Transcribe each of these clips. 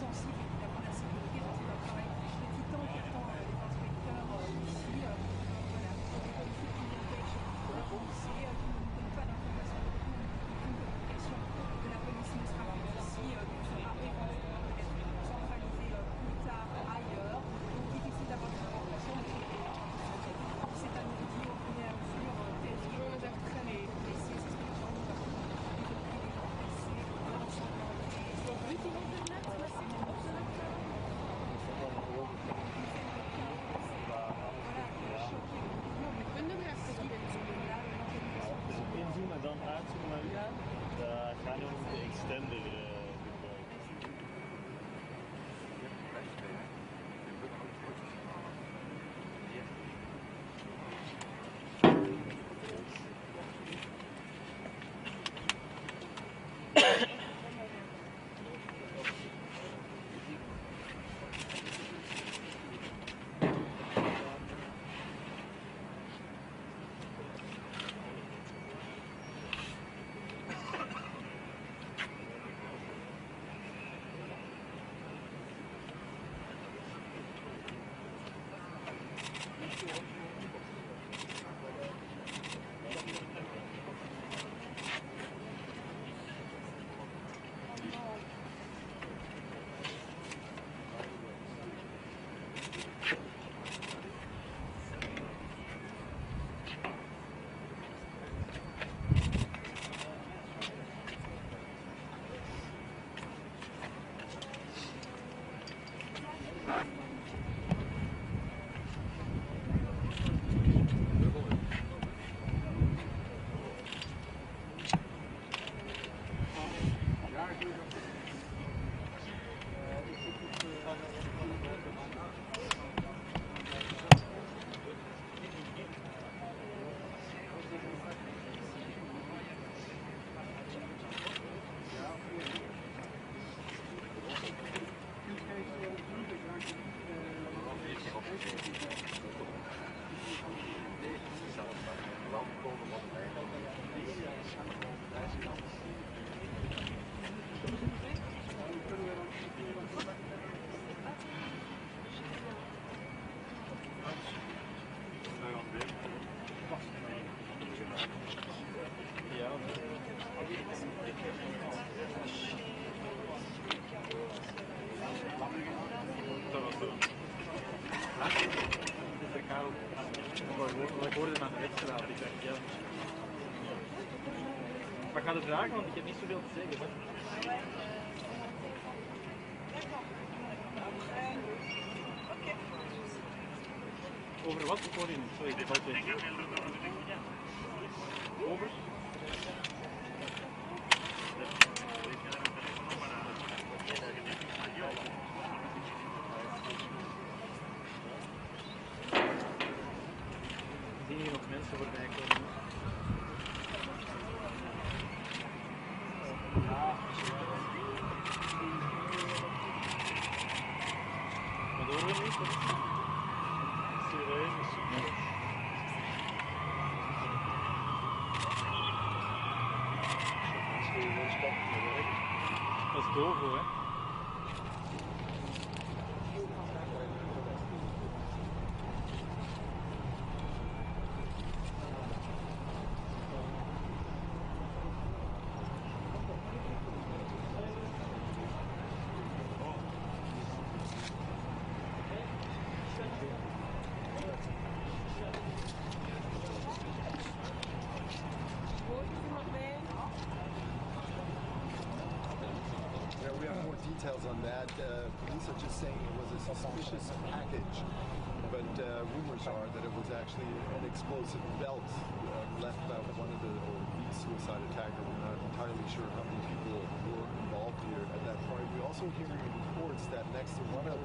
sensibles évidemment à la sécurité, donc c'est leur travail de titan. Pourtant, les inspecteurs ici, voilà, sont des policiers qui empêchent la police, qui ne donnent pas d'informations de coup, aucune communication de la police ne sera plus ici, donc sera éventuellement peut-être centralisée plus tard ailleurs. Donc difficile d'avoir des informations, mais c'est à nous de dire au fur et à mesure quelles sont les extrêmes blessés, c'est ce que nous avons y compris les gens blessés, l'ensanglanté. Inzoomen en dan uitzoomen. Dan gaan we de extender Ik hoorde hem aan de wedstrijd. Ik dacht, ja. Maar ik ga de vragen, want ik heb niet zoveel te zeggen. Hè. Over wat? Ik hoor je niet. Sorry, dat valt weg. Over? Ik zie hier nog mensen voorbij komen. Wat horen we niet? Serieus? Dat is doof, hè? We have more details on that. Police are just saying it was a suspicious package, but rumors are that it was actually an explosive belt left by one of the suicide attacker. We're not entirely sure how many people were involved here at that point. We also hear reports that next to one of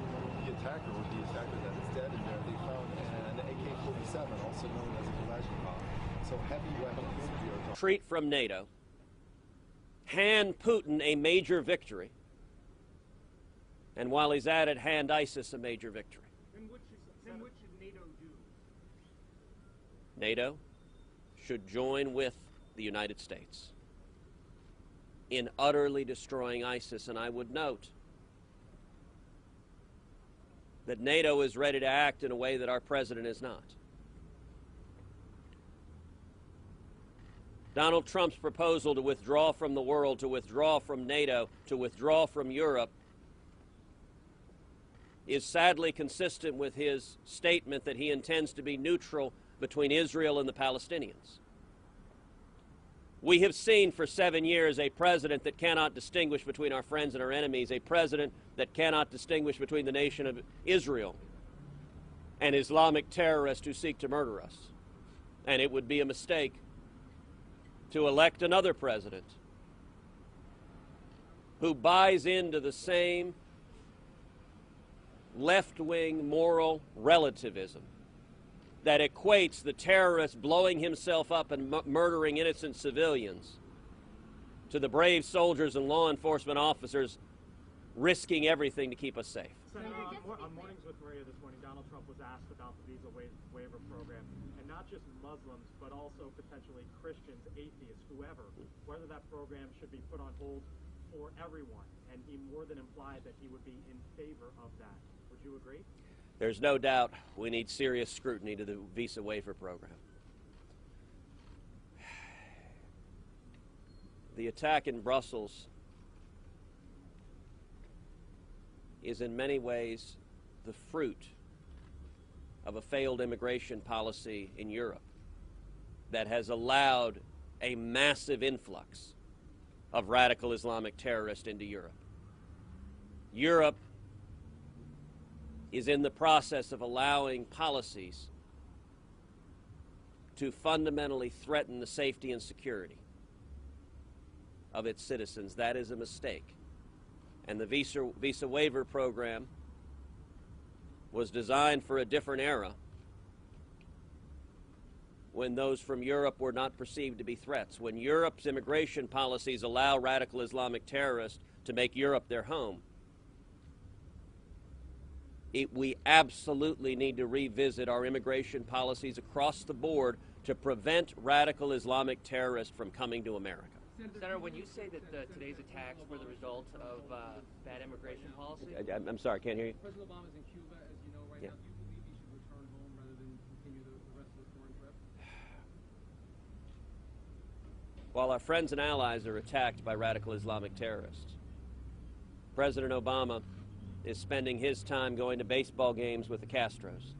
the attacker, or the attacker that is dead in there, they found an AK-47, also known as a Kalashnikov. So heavy weapons. Retreat from NATO, hand Putin a major victory, and while he's at it, hand ISIS a major victory. Then what should NATO do? NATO should join with the United States in utterly destroying ISIS, and I would note that NATO is ready to act in a way that our president is not. Donald Trump's proposal to withdraw from the world, to withdraw from NATO, to withdraw from Europe is sadly consistent with his statement that he intends to be neutral between Israel and the Palestinians. We have seen for 7 years a president that cannot distinguish between our friends and our enemies, a president that cannot distinguish between the nation of Israel and Islamic terrorists who seek to murder us. And it would be a mistake to elect another president who buys into the same left-wing moral relativism that equates the terrorist blowing himself up and murdering innocent civilians to the brave soldiers and law enforcement officers risking everything to keep us safe. Senator, on Mornings with Maria this morning, Donald Trump was asked about the visa waiver program, and not just Muslims, but also potentially Christians, atheists, whether that program should be put on hold for everyone. And he more than implied that he would be in favor of that. Would you agree? There's no doubt we need serious scrutiny to the visa waiver program. The attack in Brussels is in many ways the fruit of a failed immigration policy in Europe that has allowed a massive influx of radical Islamic terrorists into Europe. Europe is in the process of allowing policies to fundamentally threaten the safety and security of its citizens. That is a mistake. And the visa waiver program was designed for a different era when those from Europe were not perceived to be threats. When Europe's immigration policies allow radical Islamic terrorists to make Europe their home, we absolutely need to revisit our immigration policies across the board to prevent radical Islamic terrorists from coming to America. Senator, when you say that today's attacks were the result of bad immigration policy? I'm sorry, I can't hear you. President Obama is in Cuba, as you know, right now. Do you believe he should return home rather than continue the rest of the foreign trip? While our friends and allies are attacked by radical Islamic terrorists, President Obama is spending his time going to baseball games with the Castros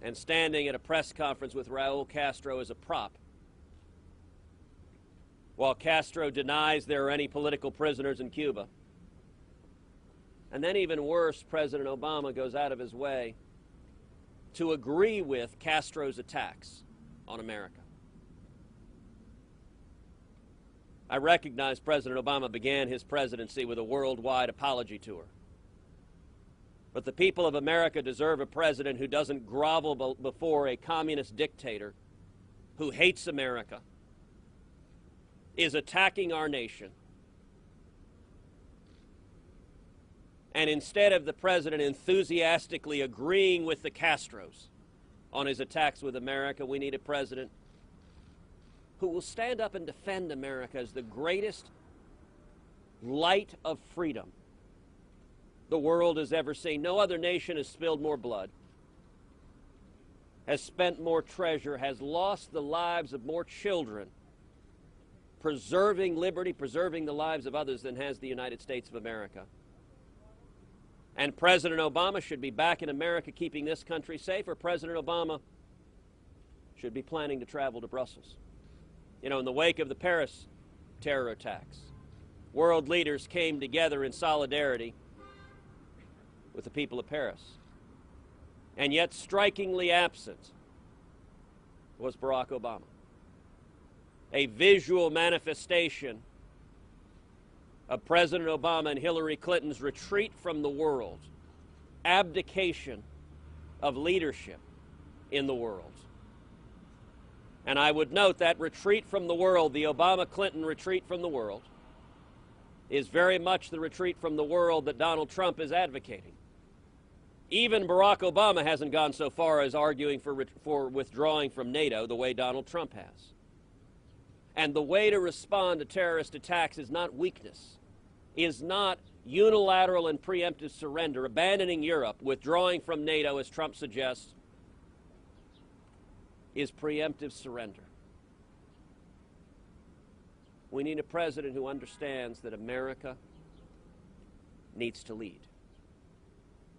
and standing at a press conference with Raul Castro as a prop, while Castro denies there are any political prisoners in Cuba. And then even worse, President Obama goes out of his way to agree with Castro's attacks on America. I recognize President Obama began his presidency with a worldwide apology tour. But the people of America deserve a president who doesn't grovel before a communist dictator who hates America, is attacking our nation, and instead of the president enthusiastically agreeing with the Castros on his attacks with America, we need a president who will stand up and defend America as the greatest light of freedom the world has ever seen. No other nation has spilled more blood, has spent more treasure, has lost the lives of more children, preserving liberty, preserving the lives of others than has the United States of America. And President Obama should be back in America keeping this country safe, or President Obama should be planning to travel to Brussels. You know, in the wake of the Paris terror attacks, world leaders came together in solidarity with the people of Paris. And yet strikingly absent was Barack Obama. A visual manifestation of President Obama and Hillary Clinton's retreat from the world, abdication of leadership in the world. And I would note that retreat from the world, the Obama-Clinton retreat from the world, is very much the retreat from the world that Donald Trump is advocating. Even Barack Obama hasn't gone so far as arguing for withdrawing from NATO the way Donald Trump has. And the way to respond to terrorist attacks is not weakness, is not unilateral and preemptive surrender, abandoning Europe, withdrawing from NATO, as Trump suggests, is preemptive surrender. We need a president who understands that America needs to lead.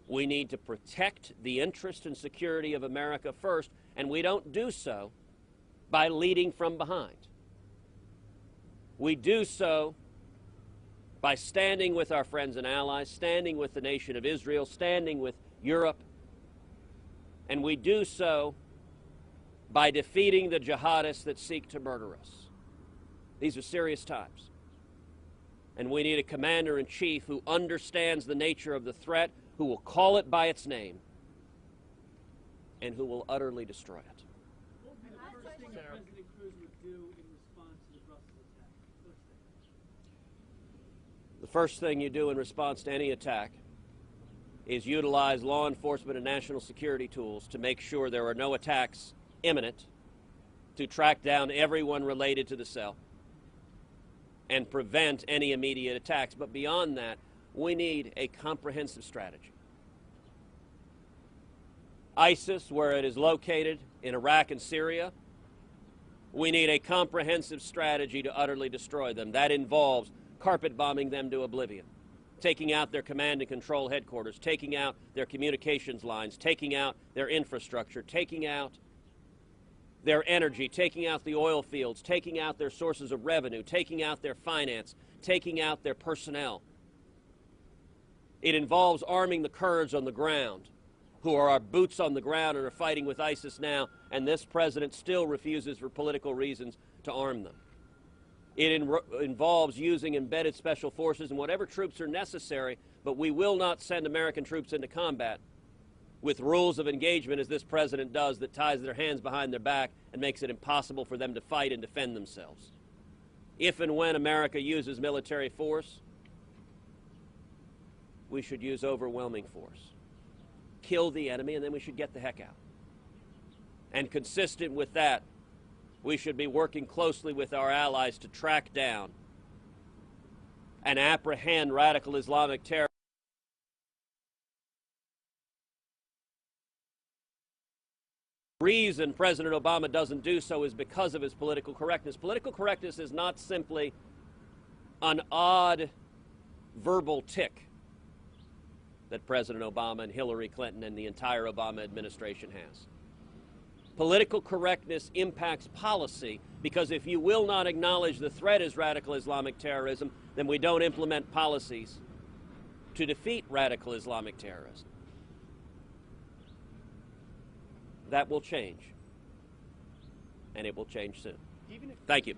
We need to protect the interest and security of America first, and we don't do so by leading from behind. We do so by standing with our friends and allies, standing with the nation of Israel, standing with Europe, and we do so by defeating the jihadists that seek to murder us. These are serious times, and we need a commander-in-chief who understands the nature of the threat, who will call it by its name, and who will utterly destroy it. What would be the first thing President Cruz would do in response to the Brussels attack? The first thing you do in response to any attack is utilize law enforcement and national security tools to make sure there are no attacks imminent, to track down everyone related to the cell and prevent any immediate attacks. But beyond that, we need a comprehensive strategy. ISIS, where it is located in Iraq and Syria, we need a comprehensive strategy to utterly destroy them. That involves carpet bombing them to oblivion, taking out their command and control headquarters, taking out their communications lines, taking out their infrastructure, taking out their energy, taking out the oil fields, taking out their sources of revenue, taking out their finance, taking out their personnel. It involves arming the Kurds on the ground, who are our boots on the ground and are fighting with ISIS now, and this president still refuses for political reasons to arm them. It involves using embedded special forces and whatever troops are necessary, but we will not send American troops into combat with rules of engagement, as this president does, that ties their hands behind their back and makes it impossible for them to fight and defend themselves. If and when America uses military force, we should use overwhelming force. Kill the enemy, and then we should get the heck out. And consistent with that, we should be working closely with our allies to track down and apprehend radical Islamic terror. The reason President Obama doesn't do so is because of his political correctness. Political correctness is not simply an odd verbal tick that President Obama and Hillary Clinton and the entire Obama administration has. Political correctness impacts policy, because if you will not acknowledge the threat as radical Islamic terrorism, then we don't implement policies to defeat radical Islamic terrorism. That will change, and it will change soon. Thank you.